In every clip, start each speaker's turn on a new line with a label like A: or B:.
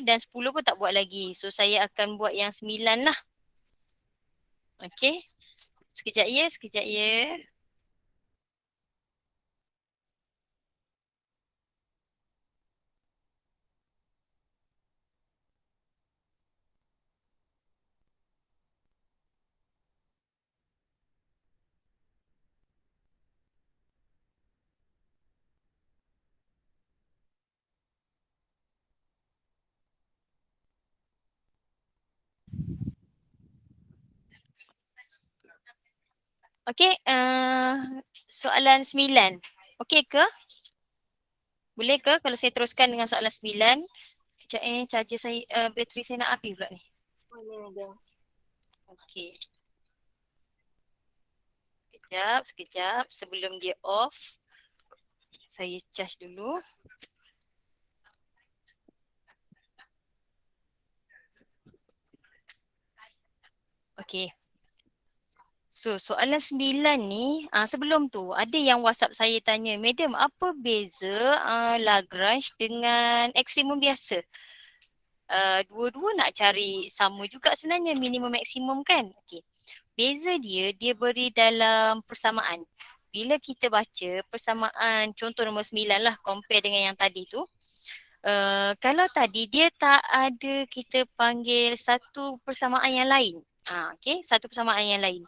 A: dan 10 pun tak buat lagi. So saya akan buat yang 9 lah. Okey. Sekejap ya, sekejap ya. Okey, soalan 9. Okey ke? Boleh ke kalau saya teruskan dengan soalan 9? Sekejap charger saya, bateri saya nak habis pula ni. Okey. Sekejap, sekejap. Sebelum dia off, saya charge dulu. Okey. So, soalan 9 ni, sebelum tu ada yang WhatsApp saya tanya, "Madam, apa beza Lagrange dengan ekstrimum biasa?" Dua-dua nak cari sama juga sebenarnya, minimum maksimum kan? Okey. Beza dia, dia beri dalam persamaan. Bila kita baca persamaan contoh nombor 9 lah, compare dengan yang tadi tu. Kalau tadi dia tak ada kita panggil satu persamaan yang lain. Okay, satu persamaan yang lain.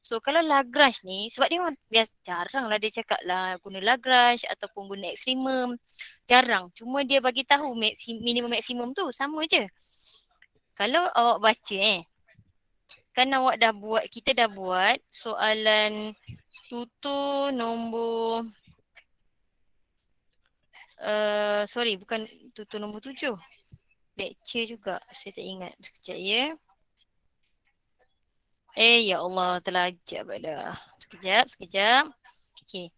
A: So kalau Lagrange ni, sebab dia memang jarang lah dia cakap lah guna Lagrange ataupun guna ekstrimum. Jarang. Cuma dia bagi tahu minimum maksimum tu sama je. Kalau awak baca kan awak dah buat, kita dah buat soalan tutur nombor sorry bukan tutur nombor 7. Lecture juga. Saya tak ingat. Sekejap ya. Ya Allah, terlajak pula dah. Sekejap, sekejap. Okey.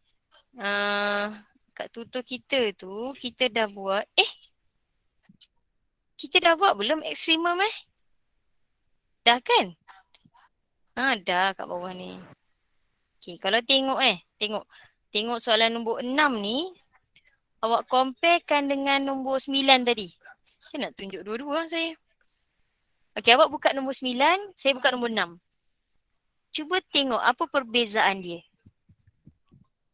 A: Kat tutor kita tu, kita dah buat. Kita dah buat belum ekstrimum Dah kan? Dah kat bawah ni. Okey, kalau tengok tengok. Tengok soalan nombor 6 ni, awak comparekan dengan nombor 9 tadi. Saya nak tunjuk dua-dua saya. Okey, awak buka nombor 9, saya buka nombor 6. Cuba tengok apa perbezaan dia.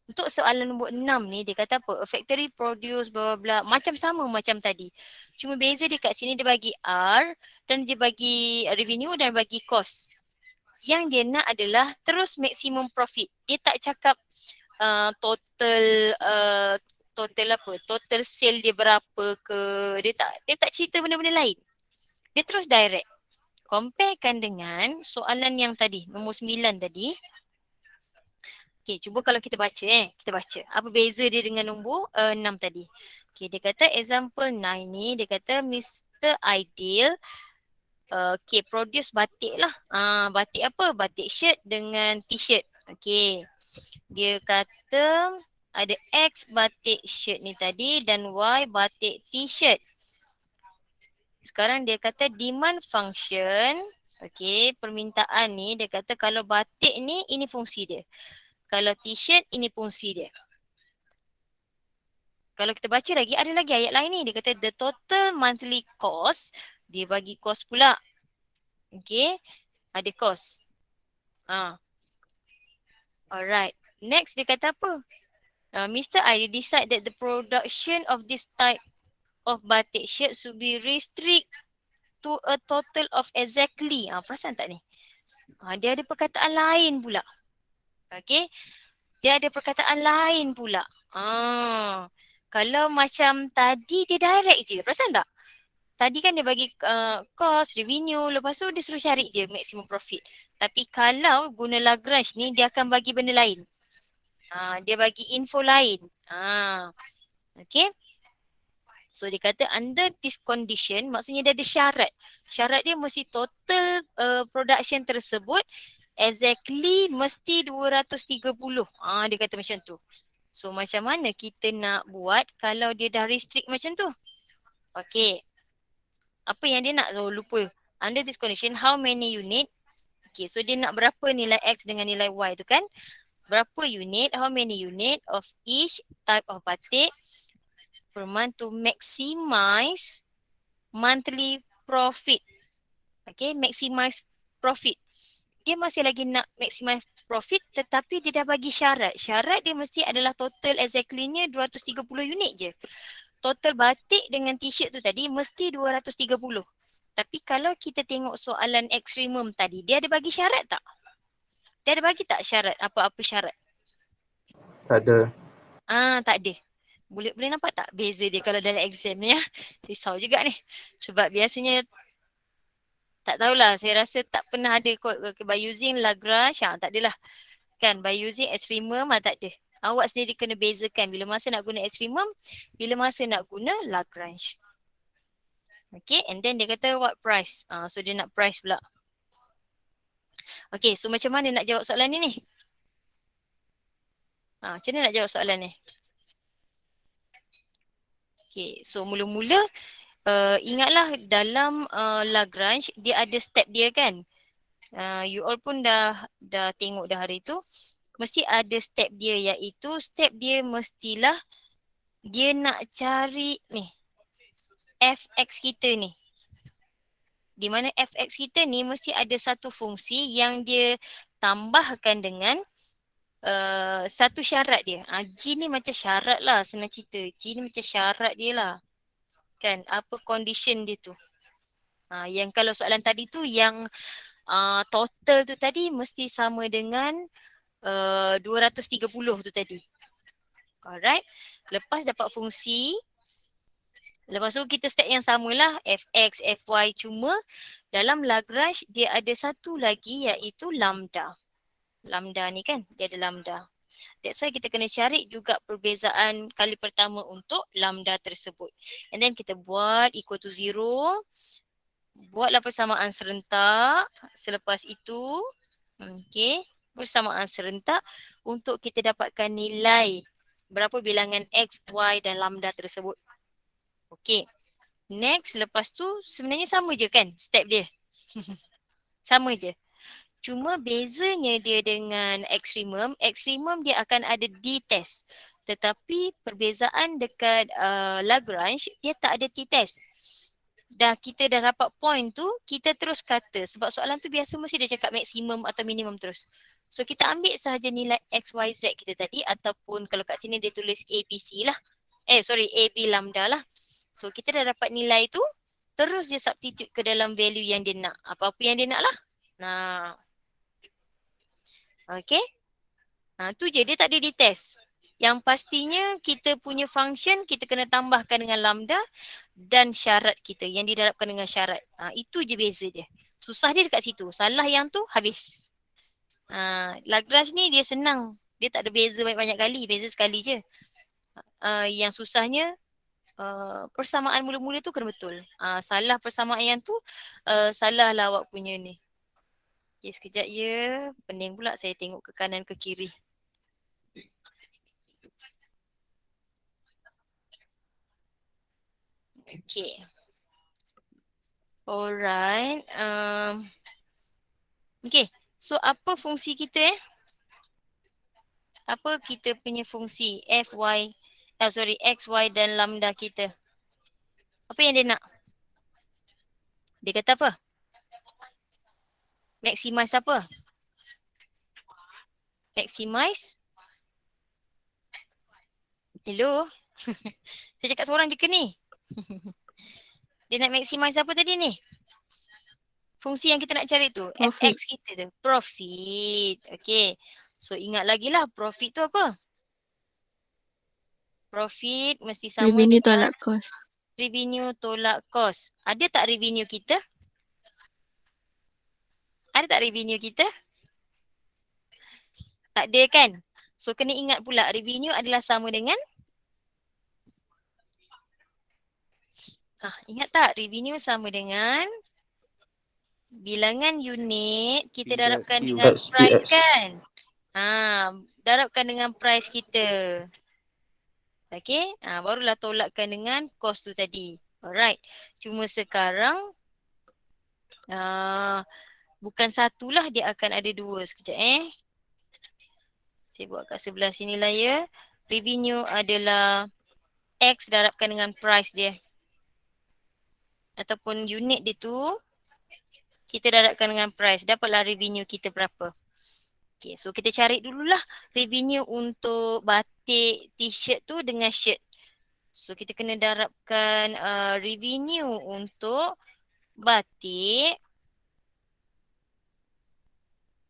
A: Untuk soalan nombor 6 ni, dia kata apa? A factory produce bla bla bla. Macam sama macam tadi. Cuma beza dia kat sini dia bagi R dan dia bagi revenue dan bagi cost. Yang dia nak adalah terus maximum profit. Dia tak cakap total total apa? Total sale dia berapa ke. Dia tak cerita benda-benda lain. Dia terus direct. Comparekan dengan soalan yang tadi, nombor 9 tadi. Okay, cuba kalau kita baca kita baca. Apa beza dia dengan nombor 6 tadi. Okay, dia kata example 9 ni, dia kata Mr. Ideal okay, produce batik lah. Batik apa? Batik shirt dengan t-shirt. Okay, dia kata ada X batik shirt ni tadi dan Y batik t-shirt. Sekarang dia kata demand function. Okay, permintaan ni dia kata kalau batik ni, ini fungsi dia. Kalau t-shirt, ini fungsi dia. Kalau kita baca lagi, ada lagi ayat lain ni. Dia kata the total monthly cost, dia bagi cost pula. Okay, ada cost. Alright. Next dia kata apa? Mr. I decide that the production of this type of batik shirt should be restrict to a total of exactly. Perasan tak ni? Dia ada perkataan lain pula. Okay. Dia ada perkataan lain pula. Kalau macam tadi dia direct je. Perasan tak? Tadi kan dia bagi cost, revenue. Lepas tu dia suruh cari je maximum profit. Tapi kalau guna Lagrange ni, dia akan bagi benda lain. Dia bagi info lain. Okay. So dia kata under this condition, maksudnya dia ada syarat. Syarat dia mesti total production tersebut exactly mesti 230. Dia kata macam tu. So macam mana kita nak buat kalau dia dah restrict macam tu? Okay. Apa yang dia nak? Lupa. Under this condition, how many unit? Okay, so dia nak berapa nilai X dengan nilai Y tu kan? Berapa unit, how many unit of each type of batik per month to maximize monthly profit. Okay, maximize profit. Dia masih lagi nak maximize profit tetapi dia dah bagi syarat. Syarat dia mesti adalah total exactly-nya 230 unit je. Total batik dengan t-shirt tu tadi mesti 230. Tapi kalau kita tengok soalan ekstrimum tadi, dia ada bagi syarat tak? Dia ada bagi tak syarat? Apa-apa syarat?
B: Tak ada.
A: Tak ada. Boleh nampak tak beza dia kalau dalam exam ni ya? Risau juga ni. Sebab biasanya tak tahulah, saya rasa tak pernah ada by using Lagrange, tak adalah. Kan, by using extremum tak ada. Awak sendiri kena bezakan bila masa nak guna extremum, bila masa nak guna Lagrange. Okay, and then dia kata what price? So dia nak price pula. Okay, so macam mana nak jawab soalan ni? Macam mana nak jawab soalan ni? Okay, so mula-mula ingatlah dalam Lagrange dia ada step dia kan. You all pun dah tengok dah hari tu. Mesti ada step dia, iaitu step dia mestilah dia nak cari ni fx kita ni. Di mana fx kita ni mesti ada satu fungsi yang dia tambahkan dengan satu syarat dia. G ni macam syarat lah, senang cerita. G ni macam syarat dia lah. Kan, apa condition dia tu. Yang kalau soalan tadi tu yang total tu tadi mesti sama dengan 230 tu tadi. Alright. Lepas dapat fungsi, lepas tu kita step yang samalah fx, fy, cuma dalam Lagrange dia ada satu lagi iaitu lambda. Lambda ni kan, dia ada lambda. That's why kita kena cari juga perbezaan kali pertama untuk lambda tersebut. And then kita buat equal to 0. Buatlah persamaan serentak. Selepas itu, okay, persamaan serentak untuk kita dapatkan nilai berapa bilangan x, y dan lambda tersebut. Okay. Next, lepas tu sebenarnya sama je kan step dia. Sama je. Cuma bezanya dia dengan ekstrimum, ekstrimum dia akan ada d-test. Tetapi perbezaan dekat Lagrange, dia tak ada t-test. Kita dah dapat point tu, kita terus kata. Sebab soalan tu biasa mesti dia cakap maksimum atau minimum terus. So kita ambil sahaja nilai x, y, z kita tadi, ataupun kalau kat sini dia tulis a, b, c lah. A, b lambda lah. So kita dah dapat nilai tu, terus dia substitute ke dalam value yang dia nak. Apa-apa yang dia nak lah. Okay. Tu je, dia tak ada di test. Yang pastinya kita punya function kita kena tambahkan dengan lambda dan syarat kita yang didarabkan dengan syarat. Itu je beza dia. Susah dia dekat situ. Salah yang tu habis. Lagrange ni dia senang. Dia tak ada beza banyak-banyak kali. Beza sekali je. Yang susahnya persamaan mula-mula tu kena betul. Salah persamaan yang tu salah lah awak punya ni. Okay, sekejap je. Pening pula saya tengok ke kanan ke kiri. Okay. Alright. Okay. So apa fungsi kita Apa kita punya fungsi x, y dan lambda kita? Apa yang dia nak? Dia kata apa? Maximize apa? Maximize? Hello? Saya cakap seorang je ke ni? Dia nak maximize apa tadi ni? Fungsi yang kita nak cari tu.
C: Profit.
A: Fx kita tu. Profit. Okay. So ingat lagi lah profit tu apa? Profit mesti sama
C: Revenue
A: dengan
C: tolak cost.
A: revenue tolak cost. Ada tak revenue kita? Ada tak revenue kita? Tak ada kan? So kena ingat pula revenue adalah sama dengan ingat tak revenue sama dengan bilangan unit kita darabkan dengan price kan? Darabkan dengan price kita. Okay, barulah tolakkan dengan cost tu tadi. Alright. Cuma sekarang bukan satulah, dia akan ada dua. Sekejap Saya buat kat sebelah sini lah ya. Revenue adalah X darabkan dengan price dia. ataupun unit dia tu kita darabkan dengan price, dapatlah revenue kita berapa. Okay, so kita cari dululah revenue untuk batik t-shirt tu dengan shirt. So kita kena darabkan revenue untuk batik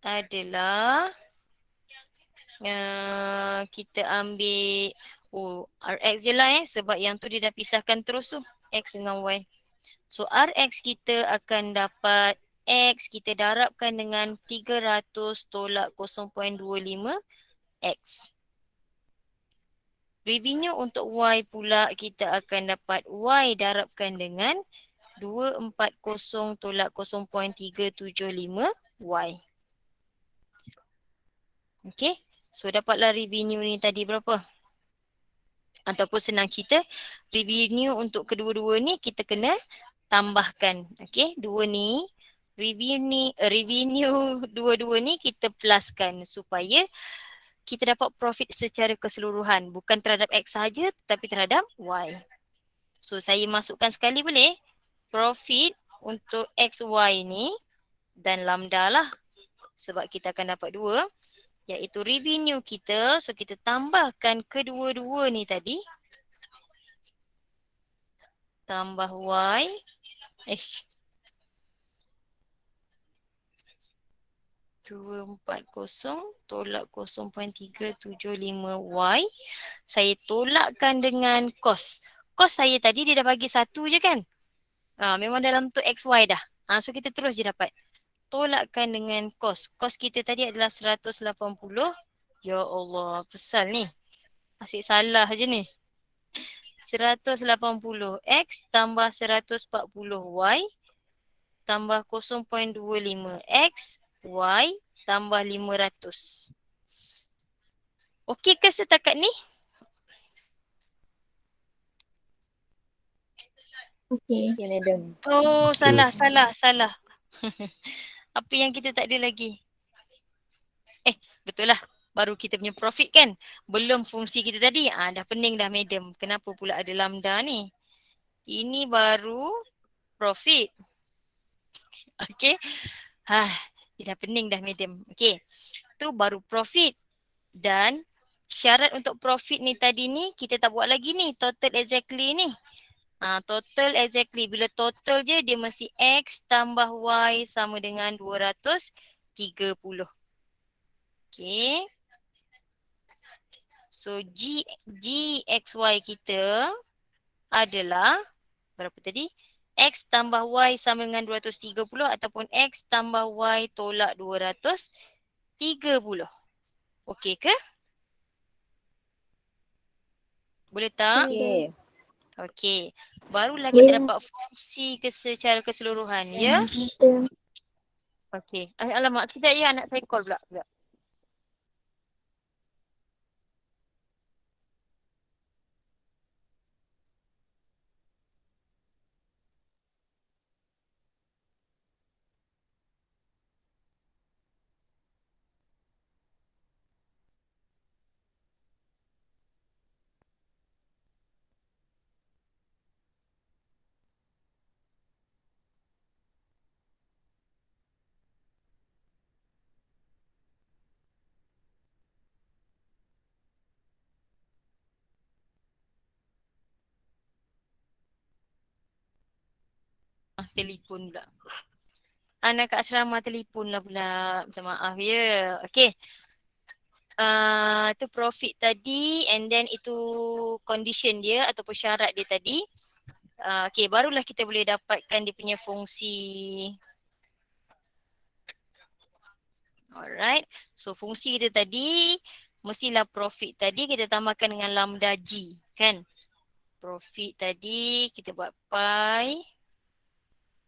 A: adalah kita ambil RX je lah sebab yang tu dia dah pisahkan terus tu X dengan Y. So RX kita akan dapat X kita darabkan dengan 300 tolak 0.25 X. Revenue untuk Y pula kita akan dapat Y darabkan dengan 240 tolak 0.375 Y. Okay. So dapatlah revenue ni tadi berapa? Ataupun senang cerita, revenue untuk kedua-dua ni kita kena tambahkan. Okay. Dua ni, revenue dua-dua ni kita pluskan supaya kita dapat profit secara keseluruhan. Bukan terhadap X sahaja tapi terhadap Y. So saya masukkan sekali boleh? Profit untuk XY ni dan lambda lah. Sebab kita akan dapat dua. Iaitu revenue kita. So kita tambahkan kedua-dua ni tadi. Tambah Y. 240 tolak 0.375Y. Saya tolakkan dengan kos. Kos saya tadi dia dah bagi satu je kan? Memang dalam tu XY dah. So kita terus je dapat. Tolakkan dengan kos. Kos kita tadi adalah 180. Ya Allah, besar ni. Asyik salah je ni. 180 X tambah 140 Y tambah 0.25 X Y tambah 500. Okey ke setakat ni?
C: Okey.
D: Okay, madam.
A: Oh,
B: Okey.
A: salah. Apa yang kita tak ada lagi? Betul lah. Baru kita punya profit kan? Belum fungsi kita tadi. Dah pening dah madam. Kenapa pula ada lambda ni? Ini baru profit. Okey. Dia dah pening dah madam. Okey. Tu baru profit. Dan syarat untuk profit ni tadi ni kita tak buat lagi ni. Total exactly ni. Total exactly. Bila total je dia mesti X tambah Y sama dengan 230. Okay. So GXY kita adalah berapa tadi? X tambah Y sama dengan 230 ataupun X tambah Y tolak 230. Okey ke? Boleh tak?
D: Okay.
A: Okey. Barulah kita dapat fungsi secara keseluruhan. Ya? Okey. Alamak, sekejap ya anak saya call pula. Telefon pula. Anak kat asrama telefon lah pula. Minta maaf ya. Okey. Itu profit tadi and then itu condition dia ataupun syarat dia tadi. Okey, barulah kita boleh dapatkan dia punya fungsi. Alright. So fungsi kita tadi mestilah profit tadi kita tambahkan dengan lambda G kan. Profit tadi kita buat pi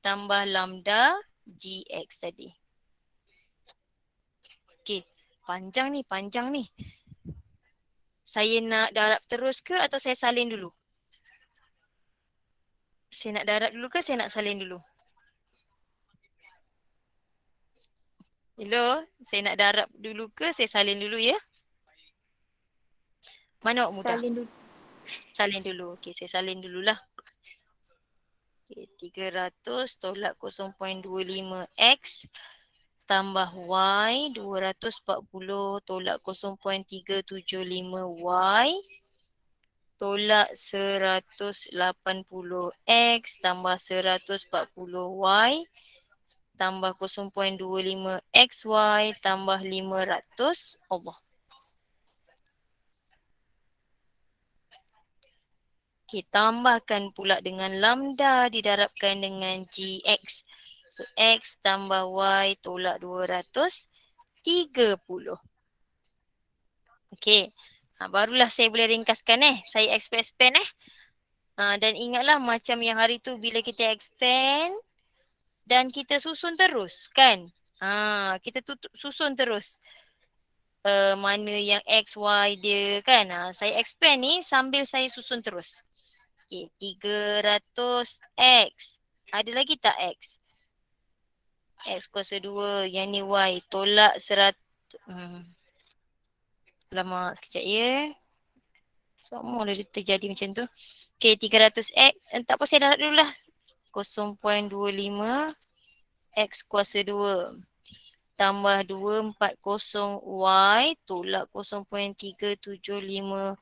A: tambah lambda GX tadi. Okey, panjang ni. Saya nak darab terus ke atau saya salin dulu? Saya nak darab dulu ke saya nak salin dulu? Hello, saya nak darab dulu ke saya salin dulu ya? Mana awak mudah?
C: Salin dulu.
A: Salin dulu. Okey, saya salin dululah. Okay, 300 tolak 0.25x tambah y, 240 tolak 0.375y tolak 180x tambah 140y tambah 0.25xy tambah 500. Allah. Okay, tambahkan pula dengan lambda didarabkan dengan gx. So, x tambah y tolak 230. Okay. Barulah saya boleh ringkaskan Saya expand. Dan ingatlah macam yang hari tu bila kita expand dan kita susun terus kan. Kita susun terus. Mana yang x, y dia kan. Saya expand ni sambil saya susun terus. Okay, 300x. Ada lagi tak x? X kuasa 2. Yang ni y. Tolak 100. Lama sekejap ya. Semua dah terjadi macam tu. Okay, 300x. Tak apa, saya darab dulu lah. 0.25 x kuasa 2 tambah 240y tolak 0.375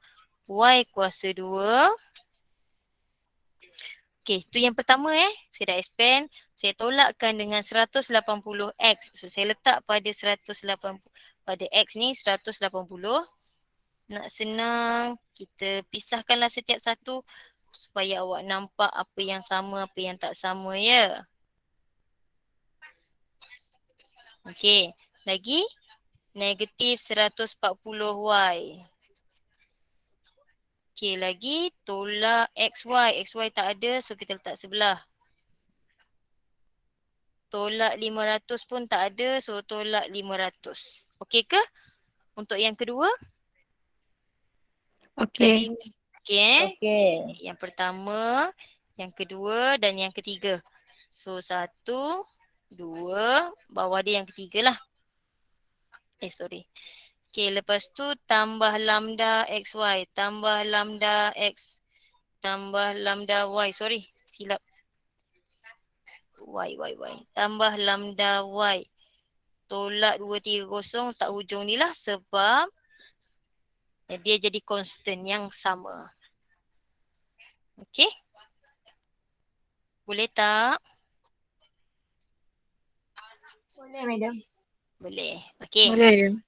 A: y kuasa 2. Okay, tu yang pertama Saya dah expand. Saya tolakkan dengan 180x. So, saya letak pada 180, pada x ni 180. Nak senang, kita pisahkanlah setiap satu supaya awak nampak apa yang sama, apa yang tak sama ya. Okey, lagi negatif 140y. Okey, lagi tolak xy. Xy tak ada, so kita letak sebelah. Tolak 500 pun tak ada, so tolak 500. Okey ke? Untuk yang kedua? Tadi
C: Okey.
A: okey.
C: Okey.
A: Yang pertama, yang kedua dan yang ketiga. So 1, 2, bawah dia yang ketiga lah. Sorry. Okay, lepas tu tambah lambda xy, tambah lambda x, tambah lambda y. Sorry, silap. Y. Tambah lambda y. Tolak 230 tak hujung ni lah sebab dia jadi constant yang sama. Okay. Boleh tak?
C: Boleh, madam.
A: Boleh. Okay.
C: Boleh, madam.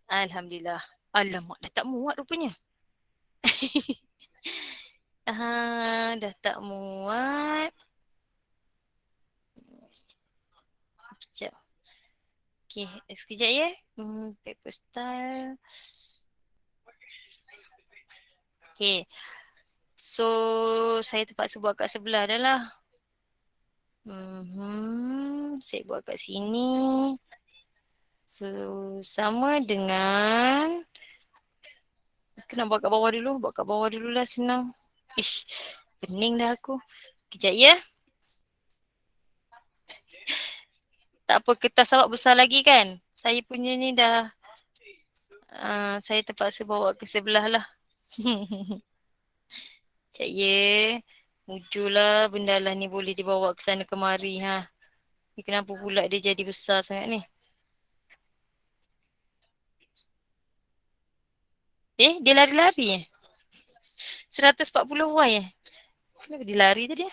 A: Alhamdulillah. Alamak, dah tak muat rupanya. Dah tak muat. Sekejap. Okay, sekejap ya. Paper style. Okay. So, saya terpaksa buat kat sebelah dah lah. Saya buat kat sini. So, sama dengan... Kena buat kat bawah dulu. Buat kat bawah dulu lah, senang. Pening dah aku. Kejap ya. Tak apa, kertas awak besar lagi kan? Saya punya ni dah... saya terpaksa bawa ke sebelah lah. Sekejap ya. Mujulah benda lah ni boleh dibawa ke sana kemari. Ni kenapa pula dia jadi besar sangat ni? Dia lari-lari 140y Kenapa dia lari tadi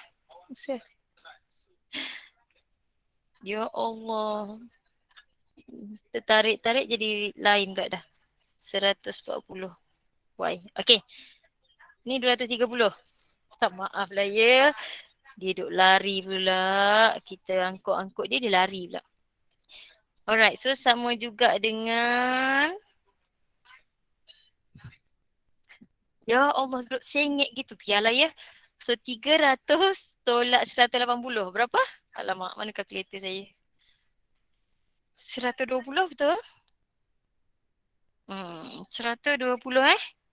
A: Ya Allah. Tertarik-tarik jadi lain pula dah. 140y. Okey. Ni 230. Tak maaf lah ya. Dia duk lari pula. Kita angkut-angkut dia lari pula. Alright, so sama juga dengan... Ya Allah, duk sengit gitu. Biarlah ya. So 300 tolak 180. Berapa? Alamak, mana kalkulator saya? 120 betul? 120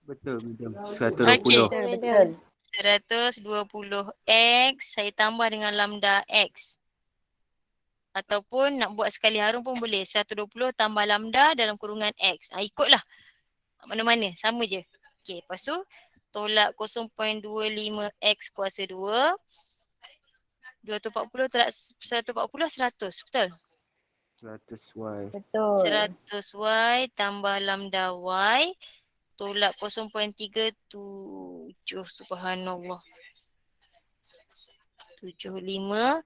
B: Betul, betul. 120.
A: Okey.
C: Betul.
A: 120x saya tambah dengan lambda x. Ataupun nak buat sekali harum pun boleh. 120 tambah lambda dalam kurungan x. Ikutlah. Mana-mana. Sama je. Okey. Lepas tu tolak 0.25x kuasa 2 240 tolak 140 100. Betul?
B: 100Y.
C: Betul.
A: 100Y tambah lambda Y tolak 0.37. Subhanallah. 75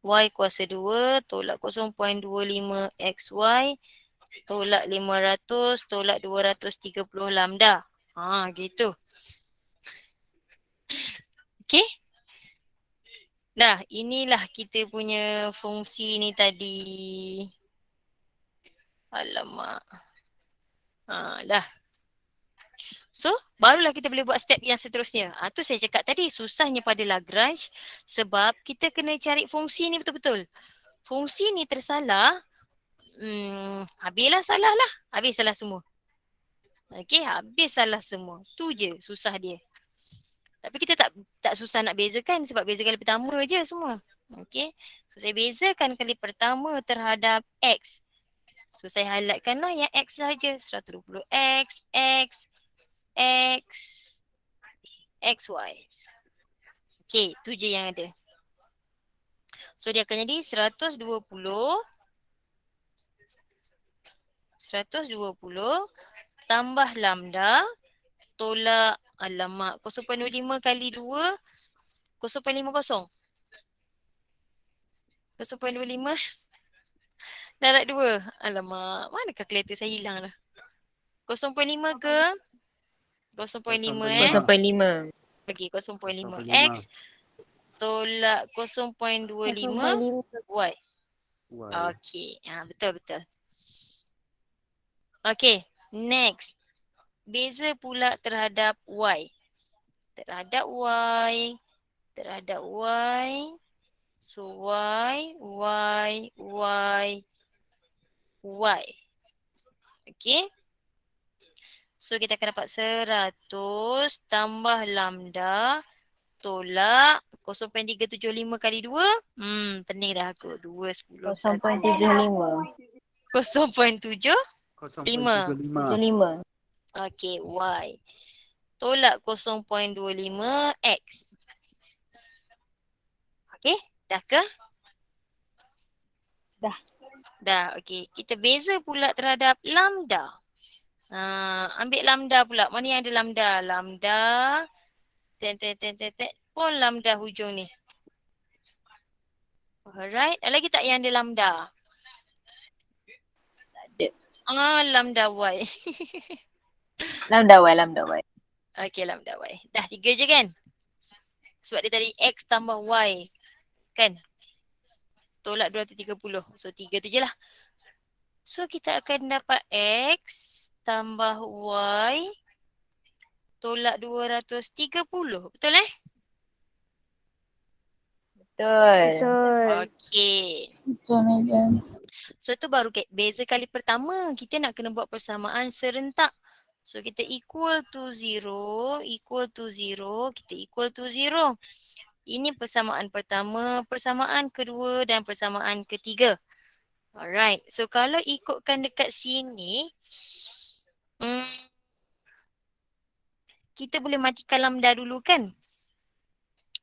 A: Y kuasa 2 tolak 0.25 XY tolak 500 tolak 230 lambda. Gitu. Okey? Dah, inilah kita punya fungsi ni tadi. Alamak. Dah. So, barulah kita boleh buat step yang seterusnya. Tu saya cakap tadi, susahnya pada Lagrange sebab kita kena cari fungsi ni betul-betul. Fungsi ni tersalah, habislah salah lah. Habis salah semua. Okey, habis salah semua. Tu je susah dia. Tapi kita tak susah nak bezakan sebab beza kali pertama je semua. Okey. So saya bezakan kali pertama terhadap X. So saya highlightkanlah yang X saja. 120X, X, X, XY. Okey, tu je yang ada. So dia akan jadi 120 tambah lambda tolak alamak 0.25 kali 2 0.50. 0.25 darab 2. Alamak, mana kalkulator saya hilang dah. 0.5 ke 0.5
C: 0.5.
A: Bagi 0.5
B: 0.5.
A: X tolak 0.25 Y.
B: Y.
A: Okey, betul. Okey, next. Beza pula terhadap Y. Terhadap Y. So Y. Okey. So kita akan dapat 100 tambah lambda tolak 0.375 kali 2. Pening dah aku. 2, 10,
C: 0.75.
A: 0.7.
B: 0.75.
A: Okey, Y. Tolak 0.25 X. Okey, dah ke? Dah, okey. Kita beza pula terhadap lambda. Ambil lambda pula. Mana yang ada lambda? Lambda. Pun lambda hujung ni. Alright. Ada lagi tak yang ada lambda? Lambda Y.
C: Lambda Y.
A: Okey, lambda Y. Dah 3 je kan? Sebab dia tadi X tambah Y. Kan? Tolak 230. So 3 tu je lah. So kita akan dapat X tambah Y tolak 230. Betul
C: Betul.
A: Okey.
C: Betul, madam.
A: So tu baru beza kali pertama. Kita nak kena buat persamaan serentak. So kita equal to 0. Kita equal to 0. Ini persamaan pertama, persamaan kedua dan persamaan ketiga. Alright. So kalau ikutkan dekat sini, kita boleh matikan lambda dulu kan?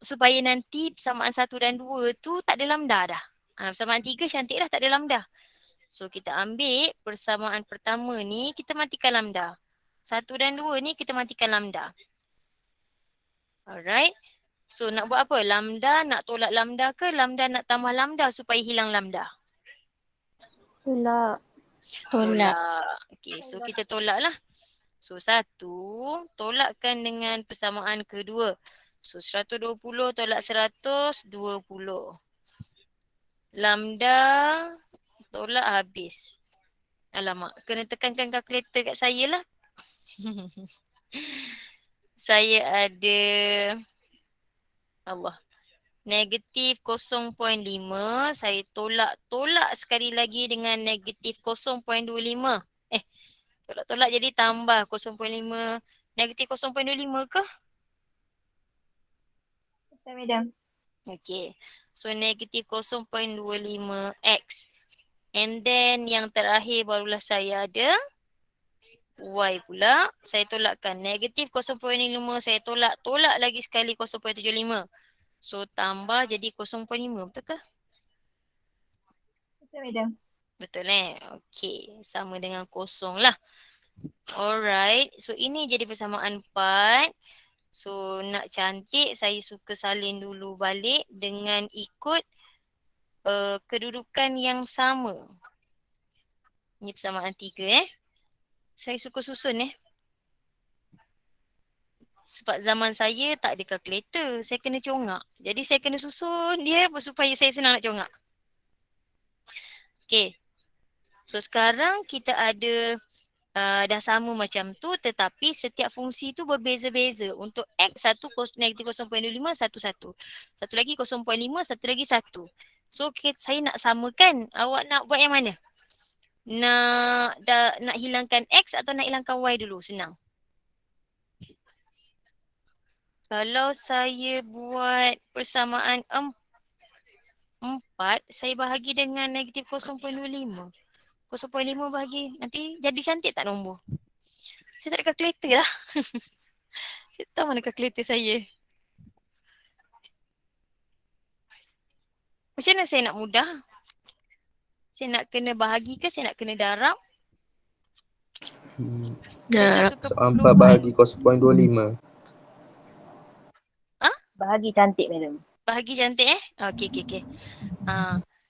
A: Supaya nanti persamaan 1 dan 2 tu tak ada lambda dah. Persamaan 3 cantik dah, tak ada lambda. So kita ambil persamaan pertama ni, kita matikan lambda. 1 dan 2 ni kita matikan lambda. Alright. So nak buat apa? Lambda nak tolak lambda ke lambda nak tambah lambda supaya hilang lambda?
C: Tolak.
A: Okay, so kita tolak lah. So 1 tolakkan dengan persamaan kedua. So 120 tolak 100, 20. Lambda tolak habis. Alamak, kena tekankan kalkulator kat saya lah. Saya ada negatif 0.5. Saya tolak sekali lagi dengan negatif 0.25. Tolak jadi tambah 0.5. Negatif 0.25 ke?
C: Betul, madam.
A: Okay. So negatif 0.25x. And then yang terakhir barulah saya ada Y pula. Saya tolakkan negatif 0.5. Saya tolak lagi sekali 0.75. So tambah jadi 0.5, betul ke?
C: Betul, Madam.
A: Betul Okey, sama dengan kosong lah. Alright, so ini jadi persamaan 4. So nak cantik saya suka salin dulu balik dengan ikut kedudukan yang sama. Ini persamaan 3 Saya suka susun Sebab zaman saya tak ada kalkulator. Saya kena congak. Jadi saya kena susun dia supaya saya senang nak congak. Okay. So sekarang kita ada dah sama macam tu tetapi setiap fungsi tu berbeza-beza. Untuk X satu negatif 0.25 satu. Satu lagi 0.5, satu lagi 1. So saya nak samakan. Awak nak buat yang mana? Nak hilangkan X atau nak hilangkan Y dulu? Senang. Kalau saya buat persamaan 4, saya bahagi dengan negatif 0.25. 0.5 bahagi, nanti jadi cantik tak nombor? Saya tak ada kalkulator lah. Saya tahu mana kalkulator saya. Macam mana saya nak mudah? Saya nak kena bahagi ke saya nak kena darab?
D: Darab.
A: Saya
B: So 4 bahagi 0.25.
C: Bahagi cantik, Madam.
A: Bahagi cantik Okey.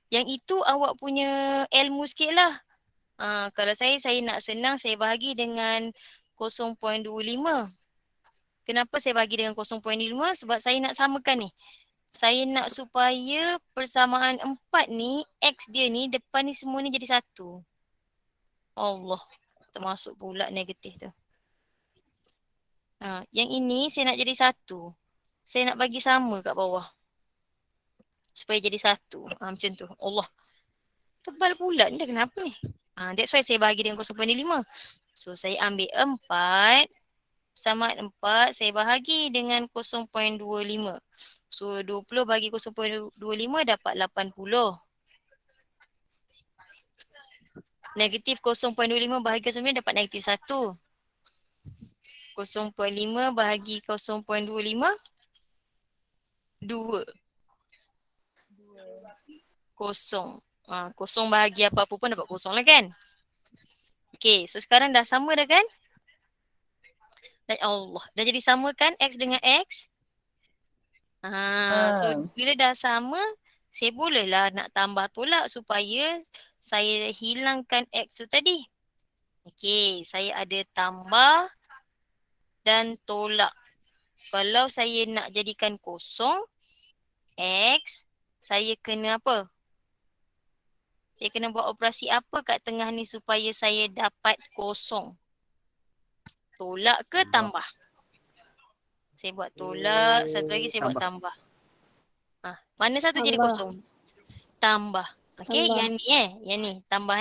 A: Yang itu awak punya ilmu sikit lah. Kalau saya nak senang saya bahagi dengan 0.25. Kenapa saya bahagi dengan 0.5? Sebab saya nak samakan ni. Saya nak supaya persamaan 4 ni, X dia ni, depan ni semua ni jadi 1. Allah, termasuk pula negatif tu. Yang ini saya nak jadi 1. Saya nak bagi sama kat bawah. Supaya jadi 1. Macam tu. Allah. Tebal pula ni dah kenapa ni? That's why saya bahagi dengan 0.5. So saya ambil 4. Persamaan 4 saya bahagi dengan 0.25. So 20 bagi 0.25 dapat 80. Negatif 0.25 bahagi 0.5 dapat negatif 1. 0.5 bahagi 0.25 2. Kosong. Kosong bahagi apa-apa pun dapat kosong lah kan? Okay, so sekarang dah sama dah kan? Allah, dah jadi sama kan X dengan X? So bila dah sama, saya bolehlah nak tambah tolak supaya saya hilangkan X tu tadi. Okay, saya ada tambah dan tolak. Kalau saya nak jadikan kosong, X, saya kena apa? Saya kena buat operasi apa kat tengah ni supaya saya dapat kosong? Tolak ke tambah? Saya buat tolak, satu lagi saya buat tambah. Mana satu jadi kosong? Tambah. Okey, yang ni yang ni tambah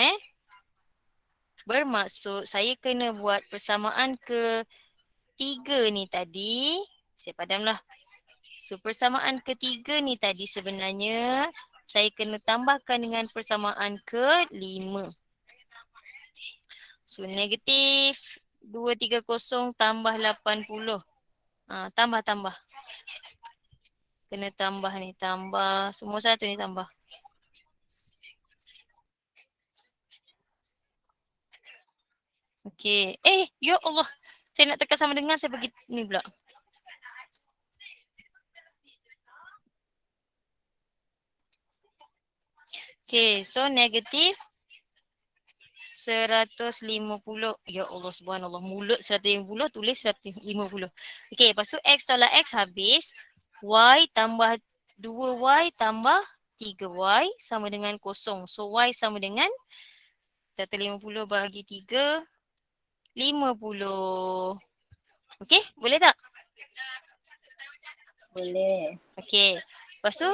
A: Bermaksud saya kena buat persamaan ketiga ni tadi. Saya padamlah. So persamaan ketiga ni tadi sebenarnya saya kena tambahkan dengan persamaan ke-5. So negatif 230 tambah 80. Tambah. Kena tambah ni, tambah. Semua satu ni tambah. Okey. Ya Allah. Saya nak tekan sama dengan saya bagi ni pula. Okey, so negatif 150. Ya Allah subhanallah. Mulut 150, tulis 150. Okey, lepas tu X tolak X habis. Y tambah 2Y tambah 3Y sama dengan kosong. So Y sama dengan 150 bahagi 3, 50. Okey, boleh tak?
C: Boleh.
A: Okey. Lepas tu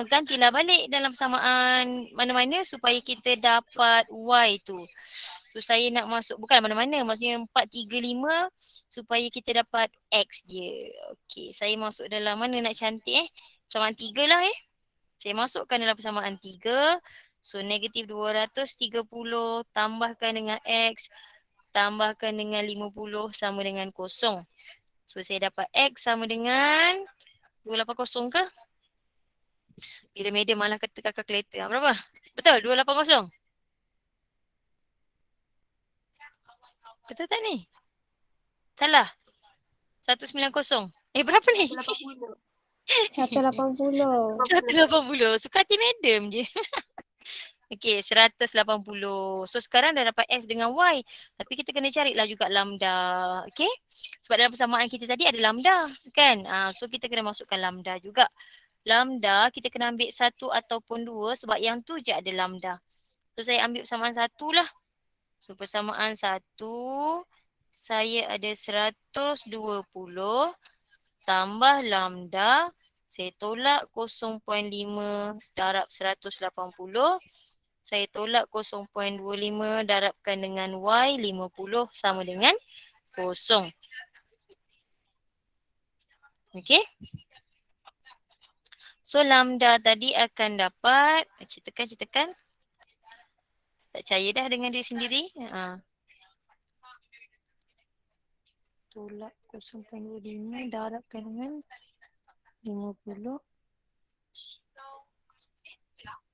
A: gantilah balik dalam persamaan mana-mana supaya kita dapat Y tu. So saya nak masuk, bukan mana-mana, maksudnya 4, 3, 5 supaya kita dapat X dia. Okey, saya masuk dalam mana nak cantik persamaan 3 lah Saya masukkan dalam persamaan 3. So negatif 230 tambahkan dengan X tambahkan dengan 50 sama dengan kosong. So saya dapat X sama dengan 280 ke? Bila media malah ketikkan kalkulator. Berapa? Betul 280? Betul tak ni? Salah? 190. Berapa ni?
C: 180.
D: 180.
A: 180. Suka hati madam je. Okey, 180. So sekarang dah dapat X dengan Y. Tapi kita kena carilah juga lambda. Okey? Sebab dalam persamaan kita tadi ada lambda. Kan? So kita kena masukkan lambda juga. Lambda kita kena ambil 1 ataupun 2 sebab yang tu je ada lambda. So saya ambil persamaan 1 lah. So persamaan 1. Saya ada 120 tambah lambda. Saya tolak 0.5 darab 180. Saya tolak 0.25 darabkan dengan Y 50 sama dengan 0. Okey. So lambda tadi akan dapat, ceritakan. Tak percaya dah dengan diri sendiri. Tolak 0.25 darabkan dengan 50.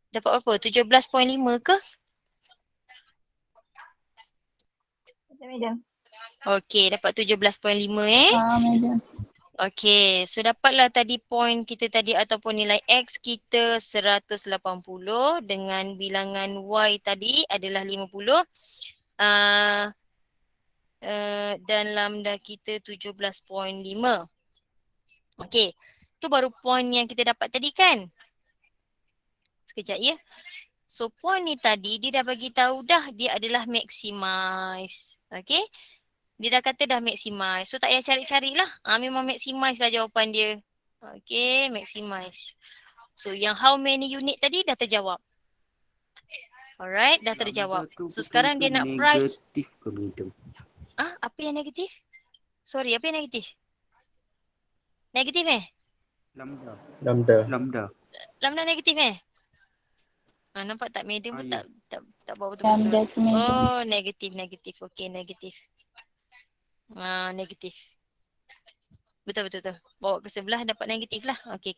A: Dapat apa? 17.5 ke?
C: Betul, madam.
A: Okey, dapat 17.5
C: Madam.
A: Okey, so dapatlah tadi point kita tadi ataupun nilai X kita 180 dengan bilangan Y tadi adalah 50. Dan lambda kita 17.5. Okey, tu baru point yang kita dapat tadi kan? Sekejap ya. So point ni tadi dia dah bagi tahu dah dia adalah maximize. Okey? Dia dah kata dah maximize. So tak payah cari-cari lah. Memang maximize lah jawapan dia. Okey, maximize. So yang how many unit tadi dah terjawab. Alright, dah terjawab. So sekarang dia nak price.
B: Negatif ke madam?
A: Apa yang negatif? Sorry, apa yang negatif? Negatif
B: Lambda.
A: Lambda negatif nampak tak medium pun
B: Ya.
A: tak bawa betul-betul.
C: Lambda tu, madam.
A: Oh, negatif. Okey, negatif. Negatif. Betul. Bawa ke sebelah dapat negatif lah. Okey.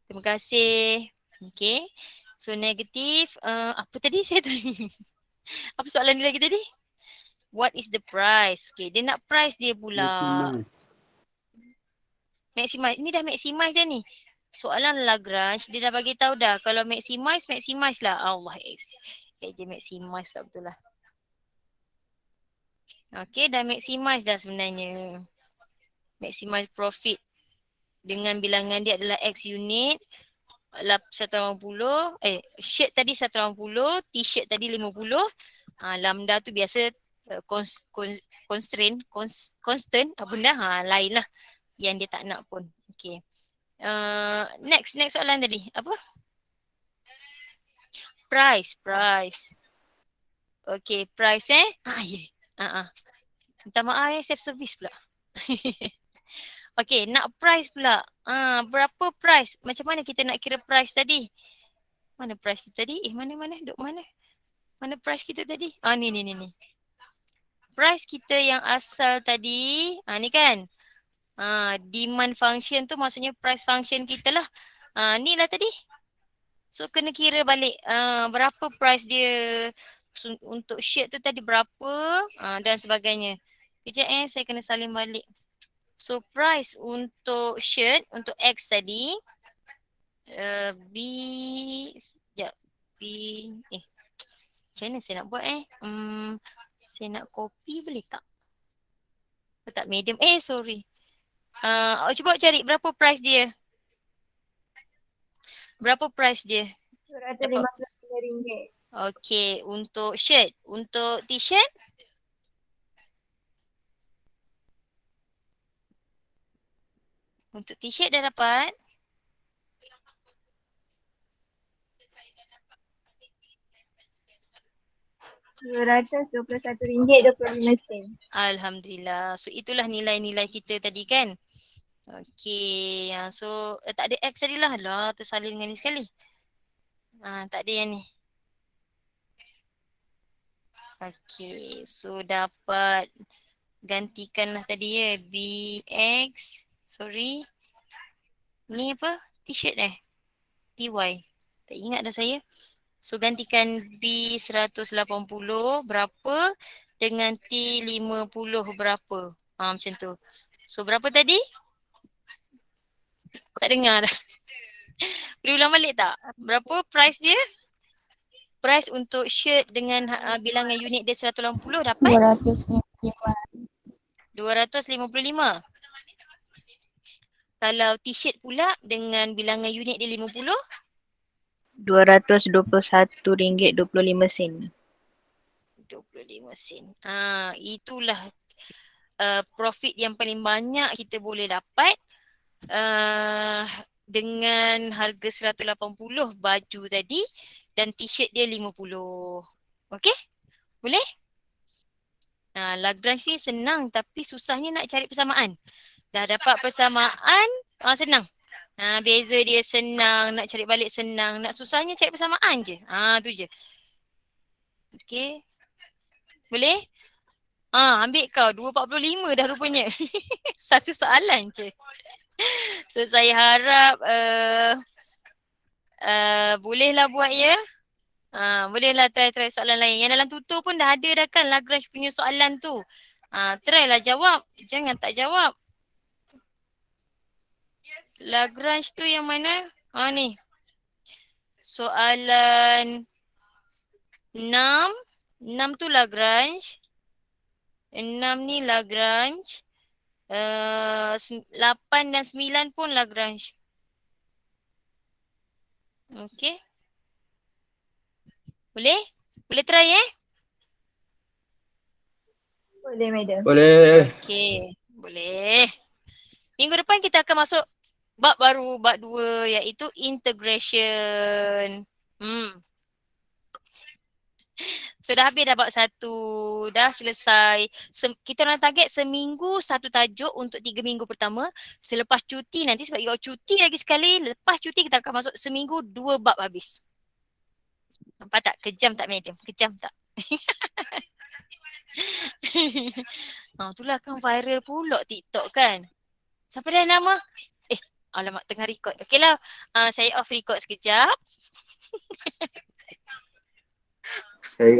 A: Terima kasih. Okey. So negatif, apa tadi saya tanya? Apa soalan dia lagi tadi? What is the price? Okey, dia nak price dia pula. Maximize. Ini dah maximize dah ni. Soalan Lagrange, dia dah bagi tahu dah. Kalau maximize lah. Allah je maximize tak betul lah. Okey, dah maximize dah sebenarnya. Maximize profit. Dengan bilangan dia adalah X unit. 180. Shirt tadi 180. T-shirt tadi 50. Lambda tu biasa constant. Benda lain lah. Yang dia tak nak pun. Okey. Next soalan tadi. Apa? Price. Okey, price Ya. Minta maaf self-service pula. Okey, nak price pula. Berapa price? Macam mana kita nak kira price tadi? Mana price kita tadi? Mana? Duk mana? Mana price kita tadi? Ni. Price kita yang asal tadi. Ni kan? Demand function tu maksudnya price function kita lah. Ni lah tadi. So kena kira balik berapa price dia untuk shirt tu tadi berapa dan sebagainya. Kejap saya kena salin balik. So price untuk shirt untuk X tadi B sekejap B macam mana saya nak buat saya nak copy boleh tak? Tak medium sorry. Cuba cari berapa price dia. Berapa price dia?
C: RM250.
A: Okey, untuk shirt. Untuk t-shirt? Untuk t-shirt dah dapat?
C: RM221.25.
A: Alhamdulillah. So itulah nilai-nilai kita tadi kan? Okey. So tak ada X tadi lah. Tersalin dengan ni sekali. Tak ada yang ni. Okey. So dapat gantikanlah tadi BX. Sorry. Ni apa? T-shirt TY. Tak ingat dah saya. So gantikan B 180 berapa dengan T 50 berapa. Macam tu. So berapa tadi? Tak dengar dah. Boleh ulang balik tak? Berapa price dia? Price untuk shirt dengan bilangan unit dia 180 dapat 255. Kalau t-shirt pula dengan bilangan unit dia 50,
E: RM221.25.
A: 25 sen. Itulah profit yang paling banyak kita boleh dapat dengan harga 180 baju tadi dan t-shirt dia 50. Okey? Boleh? Lagrange ni senang tapi susahnya nak cari persamaan. Dah dapat persamaan, senang. Beza dia senang, nak cari balik senang, nak susahnya cari persamaan je. Tu je. Okey. Boleh? Ambil kau 2.45 dah rupanya. Satu soalan je. So saya harap bolehlah buat ya. Bolehlah try soalan lain. Yang dalam tutor pun dah ada dah kan Lagrange punya soalan tu. Try lah jawab. Jangan tak jawab. Lagrange tu yang mana? Ni. Soalan 6. 6 tu Lagrange. 6 ni Lagrange. 8 dan 9 pun Lagrange. Okey. Boleh? Boleh try
C: Boleh, madam.
B: Boleh.
A: Okey. Boleh. Minggu depan kita akan masuk bab baru, bab 2 iaitu integration. So dah habis dah bab 1, dah selesai. Kita orang target seminggu satu tajuk untuk 3 minggu pertama. Selepas cuti nanti sebab kalau cuti lagi sekali, lepas cuti kita akan masuk seminggu 2 bab habis. Nampak tak? Kejam tak madam? Kejam tak? Itulah kan viral pula TikTok kan. Siapa dah nama? Alamak tengah record. Okeylah, saya off record sekejap.
B: Saya